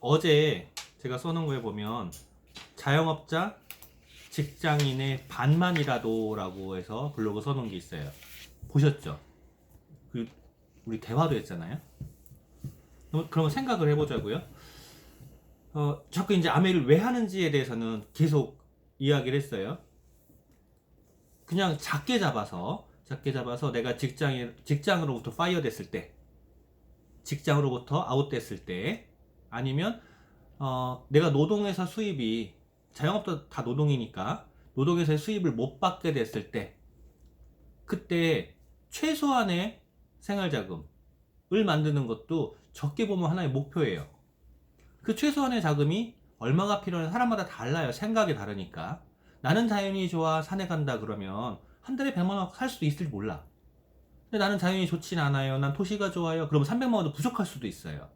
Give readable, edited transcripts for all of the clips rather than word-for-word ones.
어제 제가 써놓은 거에 보면 자영업자 직장인의 반만이라도라고 해서 블로그 써놓은 게 있어요. 보셨죠? 우리 대화도 했잖아요. 그러면 생각을 해보자고요. 자꾸 이제 아메를 왜 하는지에 대해서는 계속 이야기를 했어요. 그냥 작게 잡아서 내가 직장으로부터 파이어 됐을 때, 직장으로부터 아웃됐을 때, 아니면 내가 노동에서 수입이, 자영업도 다 노동이니까 노동에서의 수입을 못 받게 됐을 때, 그때 최소한의 생활자금을 만드는 것도 적게 보면 하나의 목표예요. 그 최소한의 자금이 얼마가 필요한 사람마다 달라요. 생각이 다르니까. 나는 자연이 좋아 산에 간다 그러면 한 달에 100만 원 살 수도 있을지 몰라. 근데 나는 자연이 좋진 않아요. 난 도시가 좋아요. 그러면 300만 원도 부족할 수도 있어요.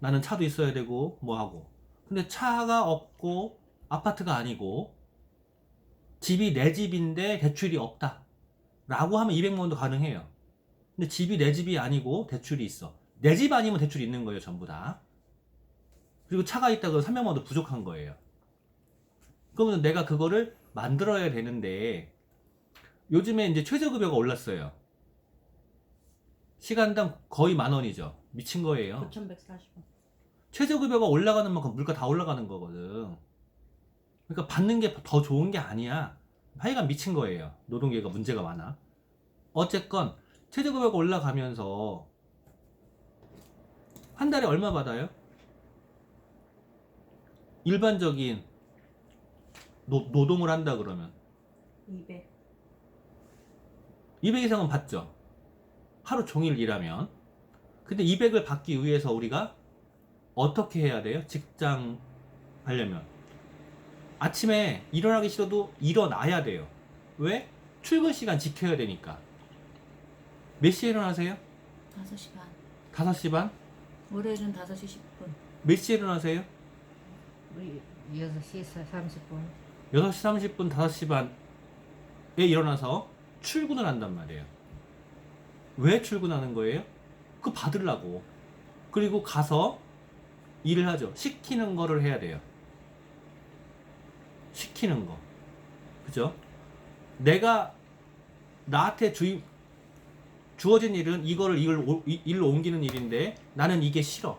나는 차도 있어야 되고 뭐 하고. 근데 차가 없고 아파트가 아니고 집이 내 집인데 대출이 없다 라고 하면 200만 원도 가능해요. 근데 집이 내 집이 아니고 대출이 있어. 내 집 아니면 대출이 있는 거예요, 전부 다. 그리고 차가 있다고 300만 원도 부족한 거예요. 그러면 내가 그거를 만들어야 되는데, 요즘에 이제 최저급여가 올랐어요. 시간당 거의 10,000원이죠. 미친 거예요. 9,140원. 최저급여가 올라가는 만큼 물가 다 올라가는 거거든. 그러니까 받는 게 더 좋은 게 아니야. 하여간 미친 거예요. 노동계가 문제가 많아. 어쨌건 최저급여가 올라가면서 한 달에 얼마 받아요? 일반적인 노동을 한다 그러면 200. 200 이상은 받죠. 하루 종일 일하면. 근데 200을 받기 위해서 우리가 어떻게 해야 돼요? 직장 하려면 아침에 일어나기 싫어도 일어나야 돼요. 왜? 출근 시간 지켜야 되니까. 몇 시에 일어나세요? 5시 반. 5시 반? 월요일은 5시 10분. 몇 시에 일어나세요? 우리 6시 30분. 6시 30분, 5시 반에 일어나서 출근을 한단 말이에요. 왜 출근하는 거예요? 그거 받으려고. 그리고 가서 일을 하죠. 시키는 거를 해야 돼요. 시키는 거. 그죠? 내가 나한테 주어진 일은 이걸 일로 옮기는 일인데 나는 이게 싫어.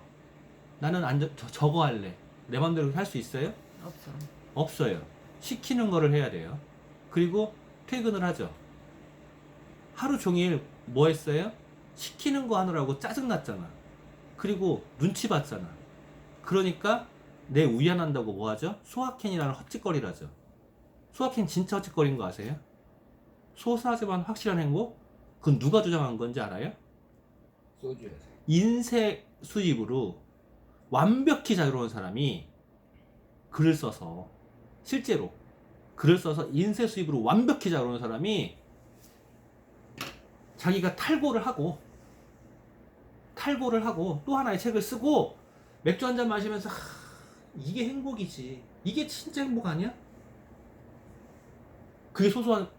나는 저거 할래. 내 맘대로 할 수 있어요? 없어. 없어요. 시키는 거를 해야 돼요. 그리고 퇴근을 하죠. 하루 종일 뭐 했어요? 시키는 거 하느라고 짜증났잖아. 그리고 눈치 봤잖아. 그러니까 내 우연한다고 뭐 하죠? 소확행이라는 헛짓거리를 하죠. 소확행 진짜 헛짓거리인 거 아세요? 소소하지만 확실한 행복? 그건 누가 주장한 건지 알아요? 소주에서. 인쇄 수입으로 완벽히 자유로운 사람이 글을 써서, 실제로 글을 써서 인쇄 수입으로 완벽히 자유로운 사람이 자기가 탈고를 하고 또 하나의 책을 쓰고 맥주 한잔 마시면서 이게 행복이지. 이게 진짜 행복 아니야? 그게 소소하지만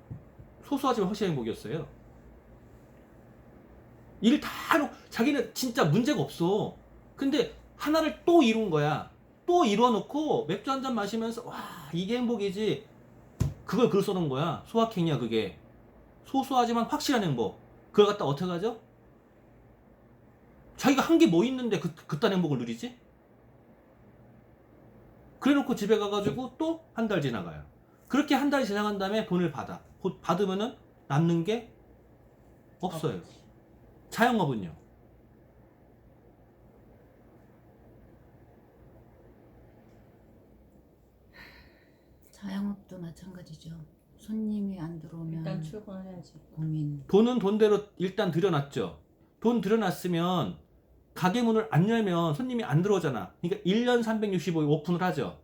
확실한 행복이었어요. 일 다 하고 자기는 진짜 문제가 없어. 근데 하나를 또 이룬 거야. 또 이뤄놓고 맥주 한잔 마시면서 와 이게 행복이지. 그걸 글 써놓은 거야. 소확행이야 그게. 소소하지만 확실한 행복. 그걸 갖다 어떻게 하죠? 자기가 한 게 뭐 있는데 그딴 행복을 누리지? 그래놓고 집에 가가지고 또 한 달 지나가요. 그렇게 한 달이 지나간 다음에 돈을 받아. 받으면은 남는 게 없어요. 자영업은요? 자영업도 마찬가지죠. 손님이 안 들어오면 일단 출근해야지. 고민. 돈은 돈대로 일단 들여놨죠. 돈 들여놨으면 가게 문을 안 열면 손님이 안 들어오잖아. 그러니까 1년 365일 오픈을 하죠.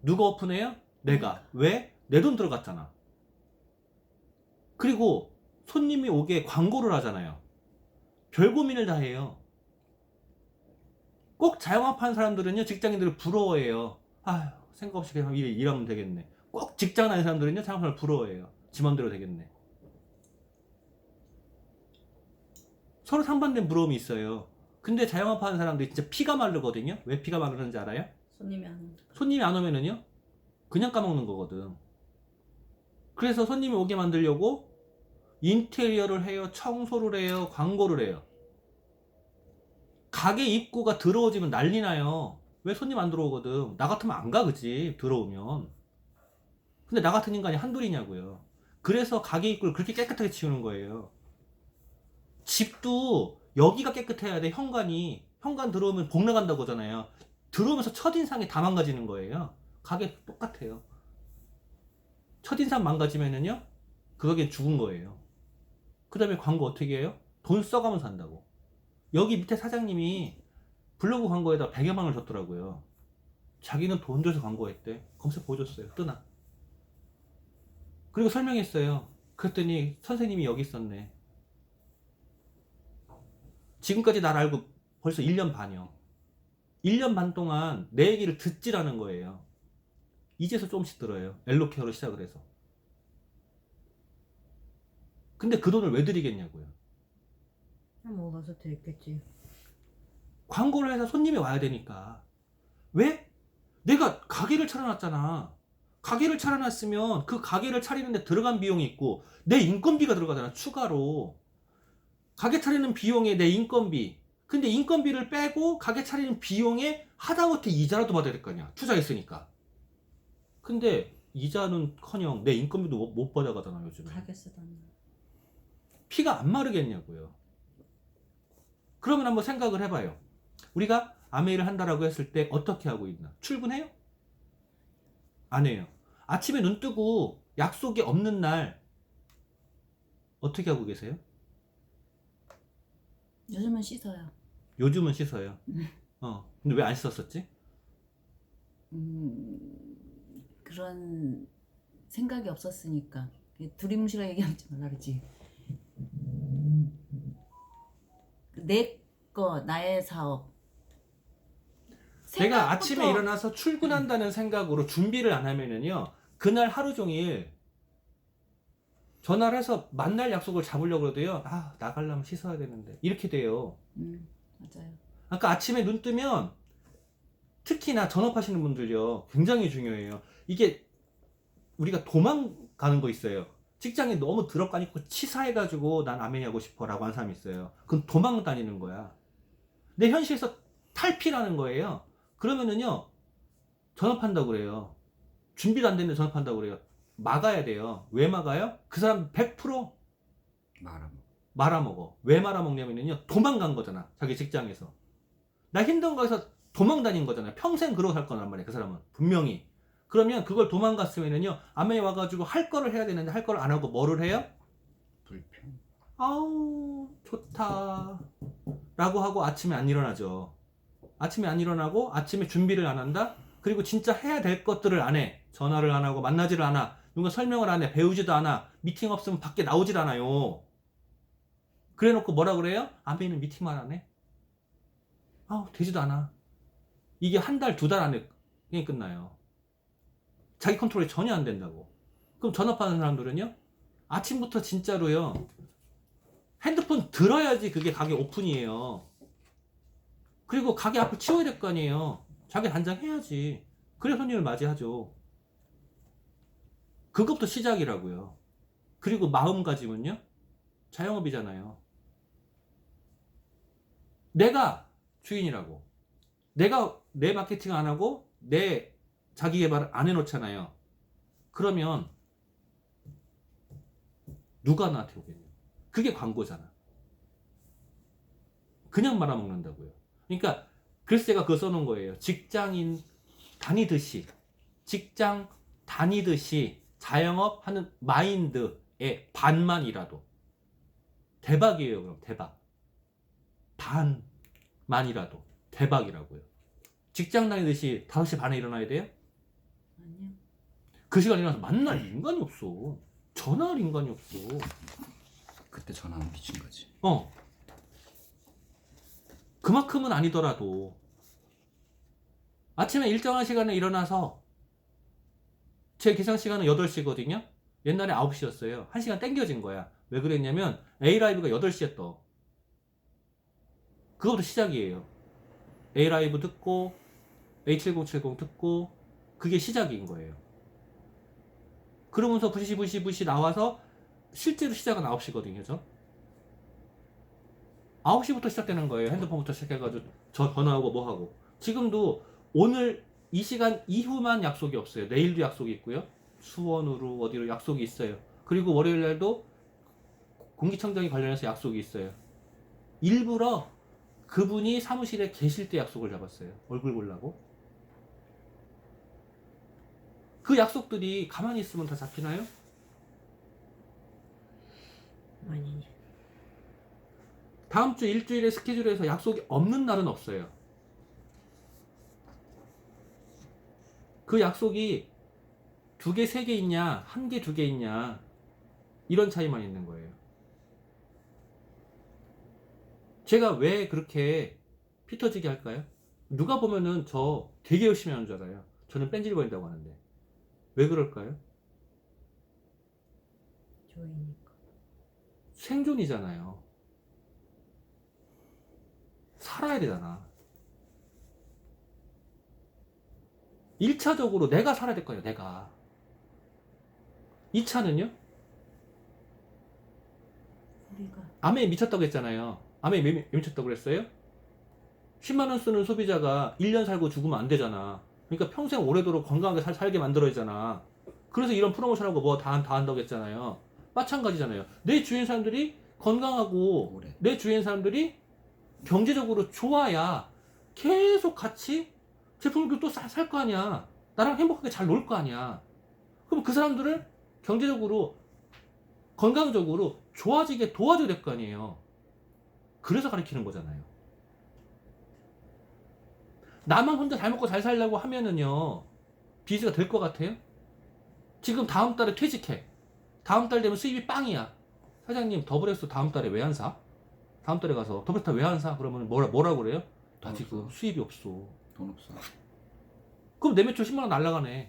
누가 오픈해요? 내가. 왜? 내 돈 들어갔잖아. 그리고 손님이 오게 광고를 하잖아요. 별 고민을 다 해요. 꼭 자영업하는 사람들은요, 직장인들을 부러워해요. 아휴, 생각 없이 그냥 일하면 되겠네. 꼭 직장 다니는 사람들은요, 자영업을 부러워해요. 지 맘대로 되겠네. 서로 상반된 부러움이 있어요. 근데 자영업 하는 사람들이 진짜 피가 마르거든요. 왜 피가 마르는지 알아요? 손님이 안 온다. 손님이 안 오면은요, 그냥 까먹는 거거든. 그래서 손님이 오게 만들려고 인테리어를 해요, 청소를 해요, 광고를 해요. 가게 입구가 더러워지면 난리 나요. 왜 손님 안 들어오거든. 나 같으면 안 가, 그지? 들어오면. 근데 나 같은 인간이 한둘이냐고요. 그래서 가게 입구를 그렇게 깨끗하게 치우는 거예요. 집도 여기가 깨끗해야 돼. 현관이. 현관 들어오면 복 나간다고 하잖아요. 들어오면서 첫인상이 다 망가지는 거예요. 가게 똑같아요. 첫인상 망가지면은요, 그거게 죽은 거예요. 그 다음에 광고 어떻게 해요? 돈 써가면서 한다고. 여기 밑에 사장님이 블로그 광고에다 100여만 원을 줬더라고요. 자기는 돈 줘서 광고했대. 검색 보여줬어요. 뜨나. 그리고 설명했어요. 그랬더니 선생님이 여기 있었네. 지금까지 날 알고 벌써 1년 반이요. 1년 반 동안 내 얘기를 듣지라는 거예요. 이제서 조금씩 들어요. 엘로케어로 시작을 해서. 근데 그 돈을 왜 드리겠냐고요. 먹어서 됐겠지. 광고를 해서 손님이 와야 되니까. 왜? 내가 가게를 차려놨잖아. 가게를 차려놨으면 그 가게를 차리는데 들어간 비용이 있고 내 인건비가 들어가잖아. 추가로. 가게 차리는 비용에 내 인건비. 근데 인건비를 빼고 가게 차리는 비용에 하다못해 이자라도 받아야 될 거 아니야. 투자했으니까. 근데 이자는커녕 내 인건비도 못 받아가잖아 요즘에. 가게 쓰던. 피가 안 마르겠냐고요. 그러면 한번 생각을 해봐요. 우리가 아메이를 한다라고 했을 때 어떻게 하고 있나? 출근해요? 안 해요. 아침에 눈 뜨고 약속이 없는 날 어떻게 하고 계세요? 요즘은 씻어요. 요즘은 씻어요. 근데 왜 안 씻었었지? 그런 생각이 없었으니까. 두리뭉실하게 얘기하지 말라 그러지. 내 거, 나의 사업. 내가 아침에 생각부터- 일어나서 출근한다는 생각으로 준비를 안 하면은요, 그날 하루 종일 전화를 해서 만날 약속을 잡으려고 해도요, 아, 나가려면 씻어야 되는데. 이렇게 돼요. 맞아요. 아까 아침에 눈 뜨면 특히나 전업하시는 분들요, 굉장히 중요해요. 이게 우리가 도망가는 거 있어요. 직장에 너무 들어가니까 치사해가지고 난 아메이 하고 싶어 라고 하는 사람이 있어요. 그건 도망 다니는 거야. 내 현실에서 탈피라는 거예요. 그러면은요, 전업한다고 그래요. 준비도 안 됐는데 전업한다고 그래요. 막아야 돼요. 왜 막아요? 그 사람 100% 말아먹어. 왜 말아먹냐면요, 도망간 거잖아. 자기 직장에서. 나 힘든 거에서 도망 다닌 거잖아요. 평생 그러고 살 거란 말이에요. 그 사람은. 분명히. 그러면 그걸 도망갔으면은요, 아메이 와가지고 할 거를 해야 되는데 할 거를 안 하고 뭐를 해요? 불평. 아우, 좋다. 라고 하고 아침에 안 일어나죠. 아침에 안 일어나고 아침에 준비를 안 한다? 그리고 진짜 해야 될 것들을 안 해. 전화를 안 하고 만나지를 않아. 누가 설명을 안 해. 배우지도 않아. 미팅 없으면 밖에 나오질 않아요. 그래 놓고 뭐라 그래요? 아메이는 미팅만 안 해. 아우, 되지도 않아. 이게 한 달, 2달 안에 그냥 끝나요. 자기 컨트롤이 전혀 안 된다고. 그럼 전업하는 사람들은요, 아침부터 진짜로요, 핸드폰 들어야지 그게 가게 오픈이에요. 그리고 가게 앞을 치워야 될 거 아니에요. 자기 단장 해야지. 그래 손님을 맞이하죠. 그것부터 시작이라고요. 그리고 마음가짐은요, 자영업이잖아요. 내가 주인이라고. 내가 내 마케팅 안 하고 내 자기 개발을 안 해놓잖아요. 그러면 누가 나한테 오겠냐? 그게 광고잖아. 그냥 말아먹는다고요. 그러니까 그래서 제가 그거 써놓은 거예요. 직장 다니듯이 자영업 하는 마인드의 반만이라도 대박이에요. 그럼 대박. 반만이라도 대박이라고요. 직장 다니듯이 5시 반에 일어나야 돼요? 아니요. 그 시간에 일어나서 만날 인간이 없어. 전화할 인간이 없어. 그때 전화하면 미친 거지. 그만큼은 아니더라도 아침에 일정한 시간에 일어나서, 제 기상 시간은 8시거든요. 옛날에 9시였어요. 1시간 땡겨진 거야. 왜 그랬냐면 A라이브가 8시에 떠. 그거부터 시작이에요. A-라이브 듣고 A7070 듣고 그게 시작인 거예요. 그러면서 부시 나와서 실제로 시작은 9시거든요. 저 9시부터 시작되는 거예요. 핸드폰부터 시작해가지고 저 전화하고 뭐하고. 지금도 오늘 이 시간 이후만 약속이 없어요. 내일도 약속이 있고요. 수원으로 어디로 약속이 있어요. 그리고 월요일날도 공기청정기 관련해서 약속이 있어요. 일부러 그분이 사무실에 계실 때 약속을 잡았어요. 얼굴 보려고. 그 약속들이 가만히 있으면 다 잡히나요? 아니. 다음 주 일주일에 스케줄에서 약속이 없는 날은 없어요. 그 약속이 2개, 3개 있냐, 1개, 2개 있냐, 이런 차이만 있는 거예요. 제가 왜 그렇게 피 터지게 할까요? 누가 보면은 저 되게 열심히 하는 줄 알아요. 저는 뺀질거린다고 하는데. 왜 그럴까요? 조이니까. 생존이잖아요. 살아야 되잖아. 1차적으로 내가 살아야 될 거예요, 내가. 2차는요? 우리가 암에 미쳤다고 했잖아요. 암에 왜 미쳤다고 그랬어요? 10만원 쓰는 소비자가 1년 살고 죽으면 안 되잖아. 그러니까 평생 오래도록 건강하게 살게 만들어야잖아. 그래서 이런 프로모션하고 뭐 다 한다고 했잖아요. 마찬가지잖아요. 내 주위의 사람들이 건강하고 오래. 내 주위의 사람들이 경제적으로 좋아야 계속 같이 제품을 또 살 거 아니야. 나랑 행복하게 잘 놀 거 아니야. 그럼 그 사람들을 경제적으로 건강적으로 좋아지게 도와줘야 될 거 아니에요. 그래서 가르치는 거잖아요. 나만 혼자 잘 먹고 잘 살려고 하면은요, 비즈가 될 것 같아요? 지금 다음 달에 퇴직해. 다음 달 되면 수입이 빵이야. 사장님, 더블엑스 다음 달에 왜 안 사? 다음 달에 가서 더블엑스 왜 안 사? 그러면 뭐라고 그래요? 나 돈 지금 없어. 수입이 없어. 돈 없어. 그럼 내 매출 10만원 날라가네.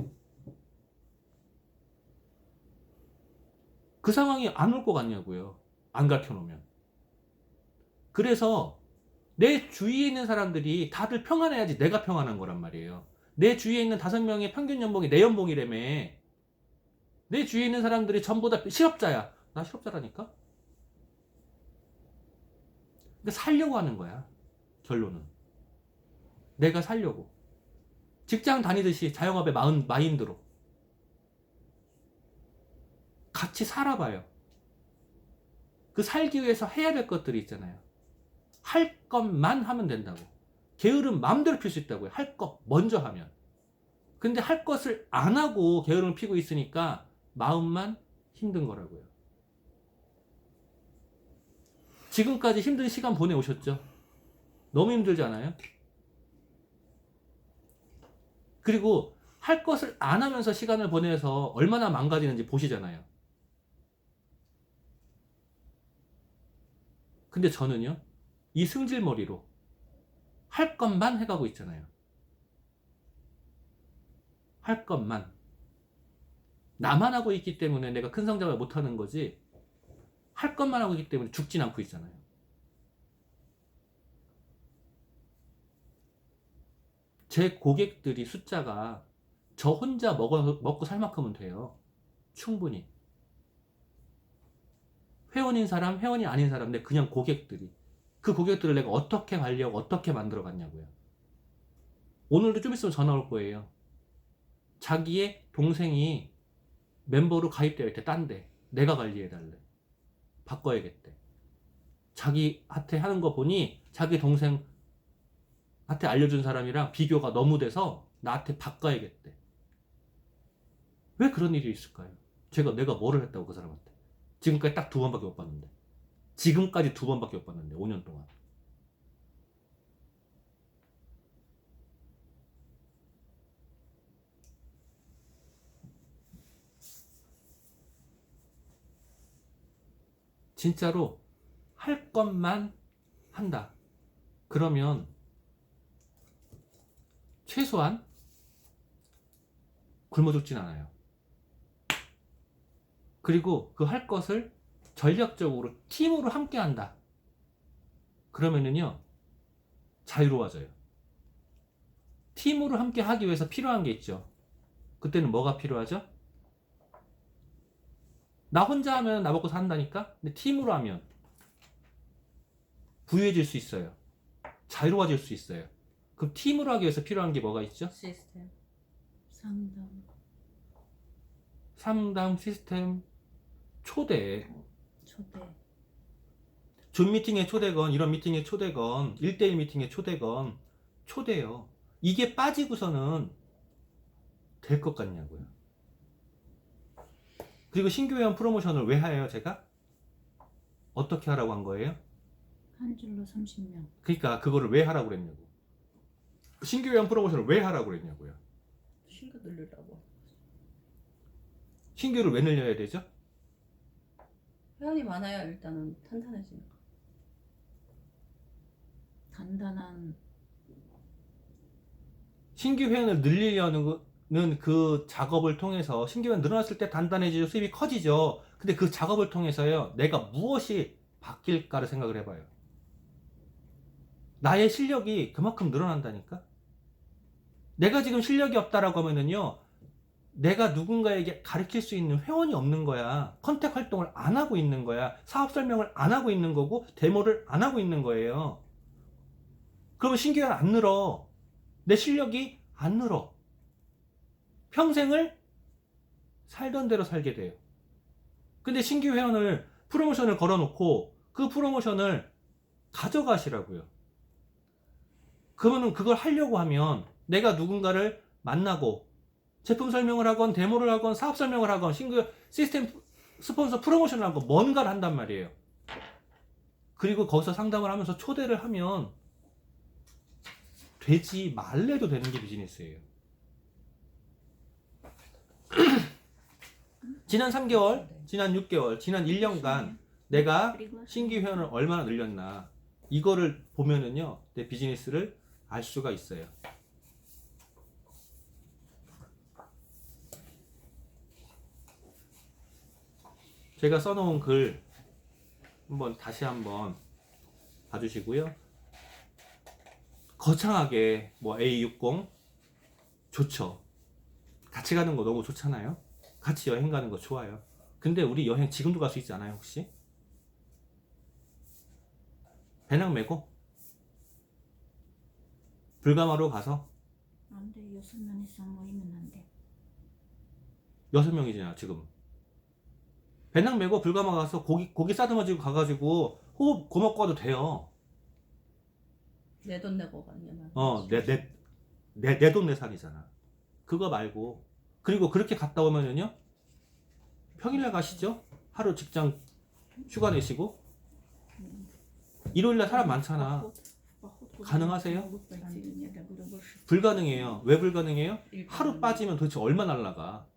그 상황이 안 올 것 같냐고요. 안 가르쳐 놓으면. 그래서 내 주위에 있는 사람들이 다들 평안해야지 내가 평안한 거란 말이에요. 내 주위에 있는 5명의 평균 연봉이 내 연봉이라며. 내 주위에 있는 사람들이 전부 다 실업자야. 나 실업자라니까? 그러니까 살려고 하는 거야. 결론은. 내가 살려고. 직장 다니듯이 자영업의 마인드로. 같이 살아봐요. 그 살기 위해서 해야 될 것들이 있잖아요. 할 것만 하면 된다고. 게으름 마음대로 필 수 있다고요. 할 것 먼저 하면. 근데 할 것을 안 하고 게으름을 피고 있으니까 마음만 힘든 거라고요. 지금까지 힘든 시간 보내오셨죠? 너무 힘들지 않아요? 그리고 할 것을 안 하면서 시간을 보내서 얼마나 망가지는지 보시잖아요. 근데 저는요, 이 승질머리로 할 것만 해가고 있잖아요. 할 것만. 나만 하고 있기 때문에 내가 큰 성장을 못하는 거지, 할 것만 하고 있기 때문에 죽진 않고 있잖아요. 제 고객들이 숫자가 저 혼자 먹고 살 만큼은 돼요. 충분히. 회원인 사람, 회원이 아닌 사람, 근데 그냥 고객들이. 그 고객들을 내가 어떻게 관리하고 어떻게 만들어 갔냐고요. 오늘도 좀 있으면 전화 올 거예요. 자기의 동생이 멤버로 가입되어 있대, 딴데. 내가 관리해달래. 바꿔야겠대. 자기한테 하는 거 보니 자기 동생한테 알려준 사람이랑 비교가 너무 돼서 나한테 바꿔야겠대. 왜 그런 일이 있을까요? 내가 뭐를 했다고 그 사람한테. 지금까지 딱 2번밖에 못 봤는데. 지금까지 2번밖에 못 봤는데, 5년 동안. 진짜로 할 것만 한다. 그러면 최소한 굶어 죽진 않아요. 그리고 그 할 것을 전략적으로 팀으로 함께 한다. 그러면은요, 자유로워져요. 팀으로 함께 하기 위해서 필요한 게 있죠. 그때는 뭐가 필요하죠? 나 혼자 하면 나 먹고 산다니까? 근데 팀으로 하면 부유해질 수 있어요. 자유로워질 수 있어요. 그럼 팀으로 하기 위해서 필요한 게 뭐가 있죠? 시스템. 상담. 상담 시스템, 초대. 초대. 줌 미팅에 초대건, 이런 미팅에 초대건, 1대1 미팅에 초대건, 초대요. 이게 빠지고서는 될 것 같냐고요. 그리고 신규 회원 프로모션을 왜 해요, 제가? 어떻게 하라고 한 거예요? 한 줄로 30명. 그러니까 그거를 왜 하라고 그랬냐고. 신규 회원 프로모션을 왜 하라고 그랬냐고요. 신규 늘리라고. 신규를 왜 늘려야 되죠? 회원이 많아야 일단은 탄탄해지니까. 단단한 신규 회원을 늘리려는 그 작업을 통해서 신규 회원 늘어났을 때 단단해지죠. 수입이 커지죠. 근데 그 작업을 통해서요, 내가 무엇이 바뀔까를 생각을 해봐요. 나의 실력이 그만큼 늘어난다니까? 내가 지금 실력이 없다라고 하면은요, 내가 누군가에게 가르칠 수 있는 회원이 없는 거야. 컨택 활동을 안 하고 있는 거야. 사업 설명을 안 하고 있는 거고, 데모를 안 하고 있는 거예요. 그러면 신규 회원 안 늘어. 내 실력이 안 늘어. 평생을 살던 대로 살게 돼요. 근데 신규 회원을 프로모션을 걸어놓고 그 프로모션을 가져가시라고요. 그러면은 그걸 하려고 하면 내가 누군가를 만나고 제품 설명을 하건 데모를 하건 사업 설명을 하건 신규 시스템 스폰서 프로모션을 하건 뭔가를 한단 말이에요. 그리고 거기서 상담을 하면서 초대를 하면 되지 말래도 되는 게 비즈니스예요. 지난 3개월, 지난 6개월, 지난 1년간 내가 신규 회원을 얼마나 늘렸나 이거를 보면은요, 내 비즈니스를 알 수가 있어요. 제가 써놓은 글 다시 한번 봐주시고요. 거창하게 뭐 A60 좋죠. 같이 가는 거 너무 좋잖아요. 같이 여행 가는 거 좋아요. 근데 우리 여행 지금도 갈 수 있지 않아요, 혹시? 배낭 메고 불가마로 가서 안 돼. 6명 이상 모이면 안 돼. 6명이잖아 지금. 배낭 메고 불가마 가서 고기 싸듬어지고 가가지고 호흡 고먹고 가도 돼요. 내 돈 내고 가냐면. 내 돈 내산이잖아. 그거 말고, 그리고 그렇게 갔다 오면은요, 평일날 가시죠. 하루 직장 휴가 내시고 일요일날 사람 많잖아. 가능하세요? 불가능해요. 왜 불가능해요? 하루 빠지면 도대체 얼마 날라가.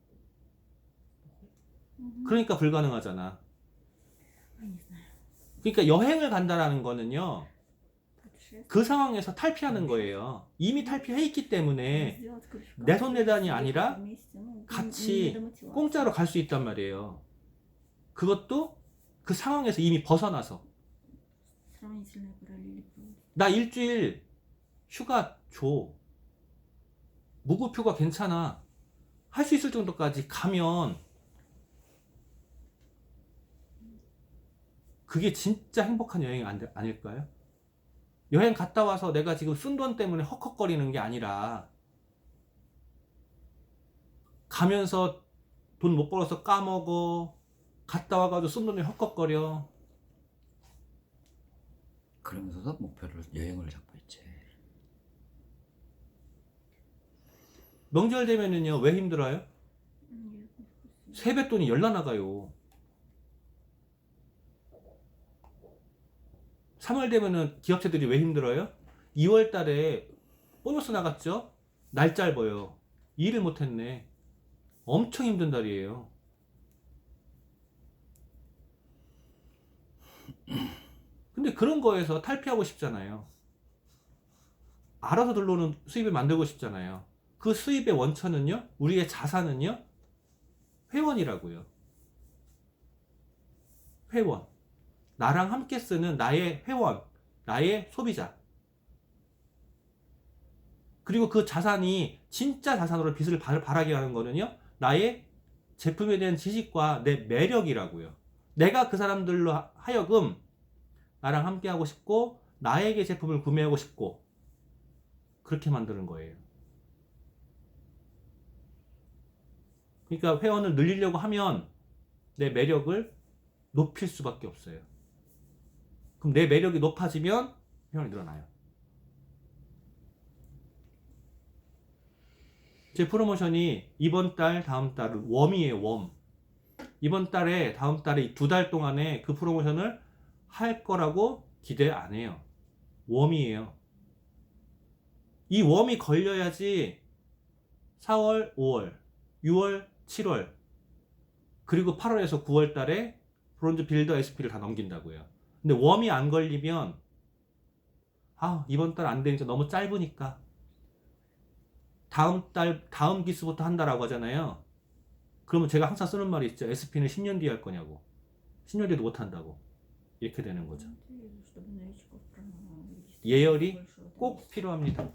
그러니까 불가능하잖아. 그러니까 여행을 간다라는 거는요, 그 상황에서 탈피하는 거예요. 이미 탈피해 있기 때문에 내 손 내단이 아니라 같이 공짜로 갈 수 있단 말이에요. 그것도 그 상황에서 이미 벗어나서. 나 일주일 휴가 줘. 무급휴가 괜찮아. 할 수 있을 정도까지 가면 그게 진짜 행복한 여행이 아닐까요? 여행 갔다 와서 내가 지금 쓴 돈 때문에 헉헉거리는 게 아니라 가면서 돈 못 벌어서 까먹어. 갔다 와가지고 쓴 돈에 헉헉거려. 그러면서도 목표를 여행을 잡고 있지. 명절 되면은요, 왜 힘들어요? 세뱃돈이 열나 나가요. 3월 되면은 기업체들이 왜 힘들어요? 2월 달에 보너스 나갔죠? 날 짧아요. 일을 못했네. 엄청 힘든 달이에요. 근데 그런 거에서 탈피하고 싶잖아요. 알아서 들러오는 수입을 만들고 싶잖아요. 그 수입의 원천은요, 우리의 자산은요, 회원이라고요. 회원. 나랑 함께 쓰는 나의 회원, 나의 소비자. 그리고 그 자산이 진짜 자산으로 빛을 발하게 하는 거는요, 나의 제품에 대한 지식과 내 매력이라고요. 내가 그 사람들로 하여금 나랑 함께 하고 싶고 나에게 제품을 구매하고 싶고 그렇게 만드는 거예요. 그러니까 회원을 늘리려고 하면 내 매력을 높일 수밖에 없어요. 그럼 내 매력이 높아지면 회원이 늘어나요. 제 프로모션이 이번 달, 다음 달은 웜이에요, 웜. 이번 달에, 다음 달에 2달 동안에 그 프로모션을 할 거라고 기대 안 해요. 웜이에요. 이 웜이 걸려야지 4월, 5월, 6월, 7월, 그리고 8월에서 9월 달에 브론즈 빌더 SP를 다 넘긴다고요. 근데 웜이 안 걸리면, 이번 달 안 되니까 너무 짧으니까 다음 달, 다음 기수부터 한다라고 하잖아요. 그러면 제가 항상 쓰는 말이 있죠. SP는 10년 뒤에 할 거냐고. 10년 뒤에도 못 한다고. 이렇게 되는 거죠. 예열이 꼭 필요합니다.